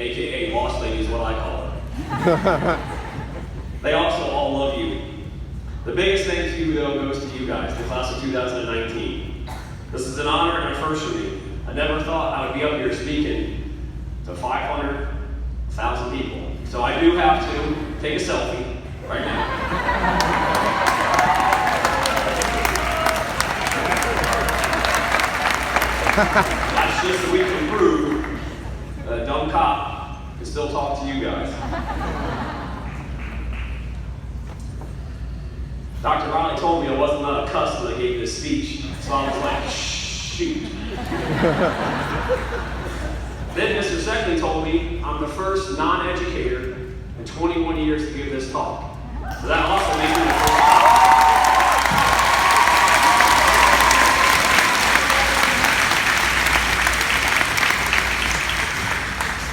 aka Lost Lady is what I call her. They also all love you. The biggest thank you, though, goes to you guys, the class of 2019. This is an honor and a first for me. I never thought I would be up here speaking to 500, 1,000 people. So I do have to take a selfie right now. That's just so we can prove that a dumb cop can still talk to you guys. Dr. Riley told me I wasn't allowed to cuss when I gave this speech, so I was like, shoot. Then Mr. Seckley told me I'm the first non-educator in 21 years to give this talk. So that also makes me the first.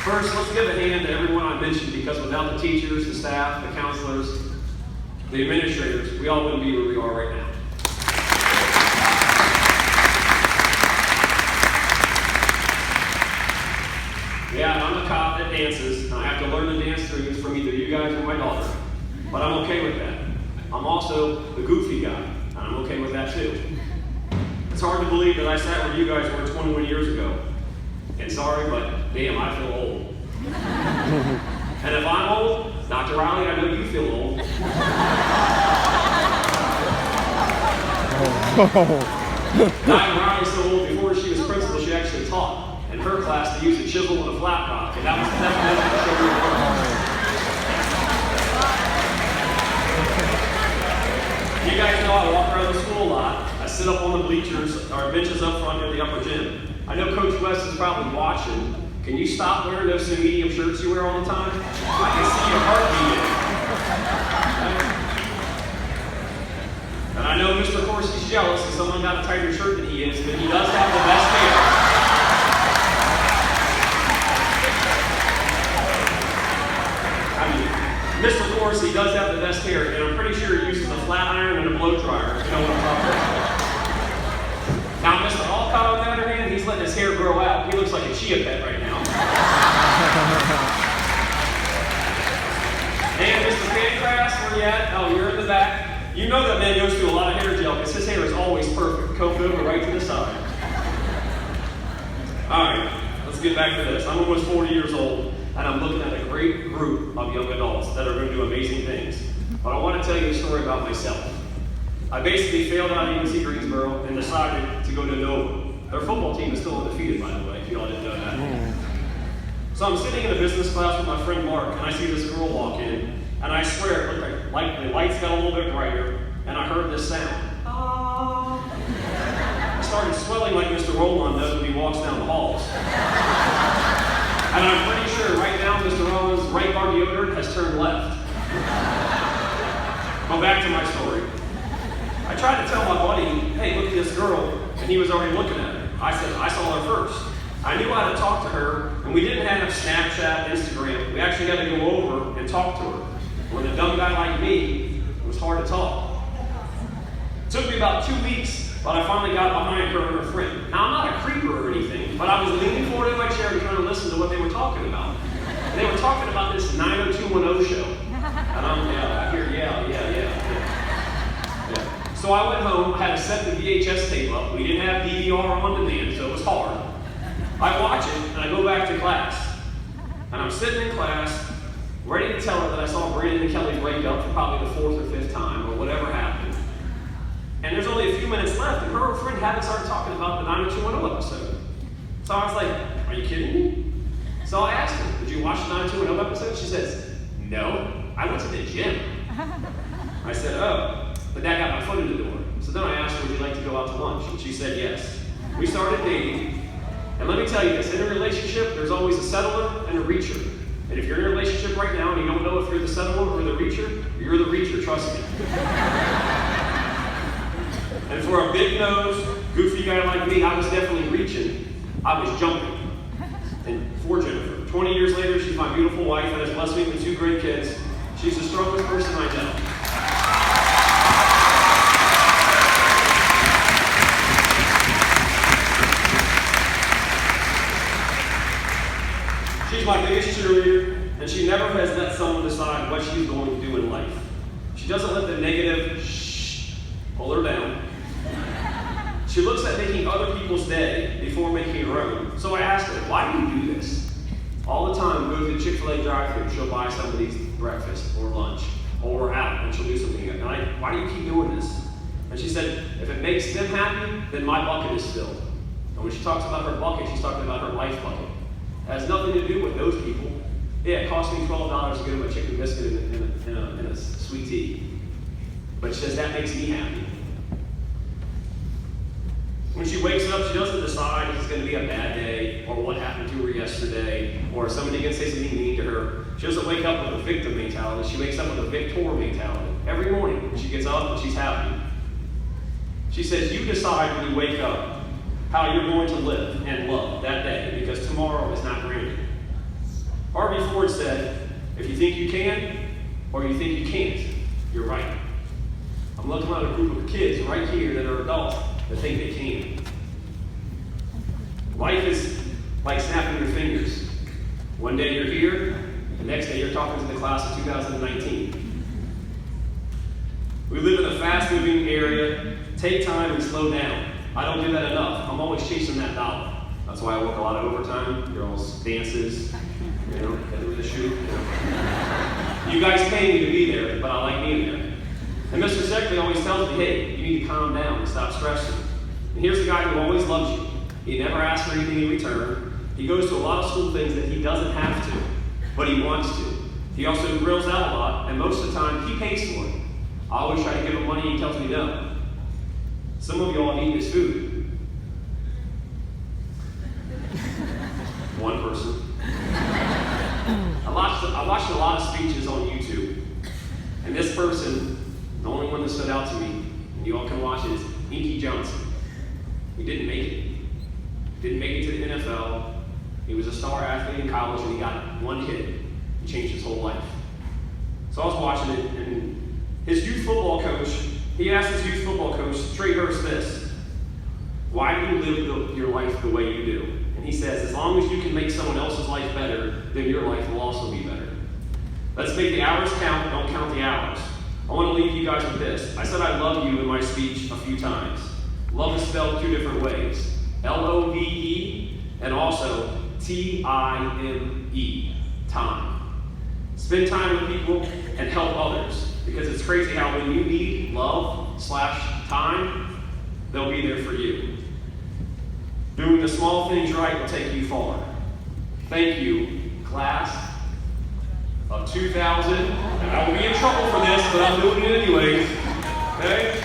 First, let's give a hand to everyone I mentioned, because without the teachers, the staff, the counselors, the administrators, we all wouldn't be where we are right now. Yeah, I'm a cop that dances, and I have to learn the dance moves from either you guys or my daughter. But I'm okay with that. I'm also the goofy guy, and I'm okay with that too. It's hard to believe that I sat where you guys were 21 years ago. And sorry, but damn, I feel old. And if I'm old, Dr. Riley, I know you feel old. Dr. Riley's so old, before she was principal, she actually taught in her class to use a chisel and a flat rock, and that was the definition of show your work. You guys know I walk around the school a lot. I sit up on the bleachers, or benches up front near the upper gym. I know Coach West is probably watching. Can you stop wearing those medium shirts you wear all the time? I can see your heartbeat. And I know Mr. Corsi's jealous because someone got a tighter shirt than he is, but he does have the best hair. I mean, Mr. Corsi does have the best hair, and I'm pretty sure he uses a flat iron and a blow dryer, if you know what I'm talking about. Now, Mr. Alcott, on the other hand, he's letting his hair grow out. He looks like a chia pet right now. And Mr. Pancras, where you at? Oh, you're in the back. You know that man goes through a lot of hair gel because his hair is always perfect, combed over right to the side. All right, let's get back to this. I'm almost 40 years old, and I'm looking at a great group of young adults that are going to do amazing things. But I want to tell you a story about myself. I basically failed out of UNC Greensboro and decided to go to Nova. Their football team is still undefeated, by the way, if you all didn't know that. So I'm sitting in a business class with my friend Mark, and I see this girl walk in, and I swear it looked like the lights got a little bit brighter, and I heard this sound. I started swelling like Mr. Roland does when he walks down the halls. And I'm pretty sure right now Mr. Roland's right guard deodorant has turned left. Go back to my story. I tried to tell my buddy, hey, look at this girl, and he was already looking at her. I said, I saw her first. I knew how to talk to her, and we didn't have Snapchat, Instagram. We actually got to go over and talk to her. When a dumb guy like me, it was hard to talk. It took me about 2 weeks, but I finally got behind her and her friend. Now, I'm not a creeper or anything, but I was leaning forward in my chair to try to listen to what they were talking about. And they were talking about this 90210 show. And I hear, yeah. So I went home, I had to set the VHS tape up. We didn't have DVR on demand, so it was hard. I watch it, and I go back to class. And I'm sitting in class, ready to tell her that I saw Brandon and Kelly break up for probably the 4th or 5th time, or whatever happened. And there's only a few minutes left, and her friend hadn't started talking about the 90210 episode. So I was like, are you kidding me? So I asked her, did you watch the 90210 episode? She says, no, I went to the gym. I said, oh. But that got my foot in the door. So then I asked her, would you like to go out to lunch? And she said yes. We started dating. And let me tell you this, in a relationship, there's always a settler and a reacher. And if you're in a relationship right now and you don't know if you're the settler or the reacher, you're the reacher, trust me. And for a big nose, goofy guy like me, I was definitely reaching. I was jumping. And for Jennifer, 20 years later, she's my beautiful wife and has blessed me with 2 great kids. She's the strongest person I know. She's my biggest cheerleader, and she never has let someone decide what she's going to do in life. She doesn't let the negative pull her down. She looks at making other people's day before making her own. So I asked her, why do you do this? All the time, go to the Chick-fil-A drive-thru, she'll buy somebody's breakfast or lunch, or we're out, and she'll do something. And why do you keep doing this? And she said, if it makes them happy, then my bucket is filled. And when she talks about her bucket, she's talking about her life bucket. It has nothing to do with those people. Yeah, it cost me $12 to get them a chicken biscuit and a sweet tea. But she says, that makes me happy. When she wakes up, she doesn't decide if it's going to be a bad day, or what happened to her yesterday, or somebody can say something mean to her. She doesn't wake up with a victim mentality. She wakes up with a victor mentality. Every morning, when she gets up and she's happy. She says, you decide when you wake up how you're going to live and love that day, because tomorrow is not granted. Harvey Ford said, if you think you can, or you think you can't, you're right. I'm looking at a group of kids right here that are adults that think they can. Life is like snapping your fingers. One day you're here, the next day you're talking to the class of 2019. We live in a fast-moving area. Take time and slow down. I don't do that enough. I'm always chasing that dollar. That's why I work a lot of overtime. Girls' dances, get with the shoot. You guys pay me to be there, but I like being there. And Mr. Seckley always tells me, hey, you need to calm down and stop stressing. And here's a guy who always loves you. He never asks for anything in return. He goes to a lot of school things that he doesn't have to, but he wants to. He also grills out a lot, and most of the time, he pays for it. I always try to give him money, he tells me no. Some of y'all have eaten his food. One person. I watched a lot of speeches on YouTube, and this person, the only one that stood out to me, and you all can watch it, is Inky Johnson. He didn't make it. Didn't make it to the NFL. He was a star athlete in college, and he got one hit. He changed his whole life. So I was watching it, and his youth football coach, he asked his youth football coach, Trey Hurst, this: why do you live your life the way you do? And he says, as long as you can make someone else's life better, then your life will also be better. Let's make the hours count, don't count the hours. I want to leave you guys with this. I said I love you in my speech a few times. Love is spelled two different ways. L-O-V-E and also T-I-M-E, time. Spend time with people and help others, because it's crazy how when you need love/time, they'll be there for you. Doing the small things right will take you far. Thank you, class of 2000. And I will be in trouble for this, but I'm doing it anyways. Okay?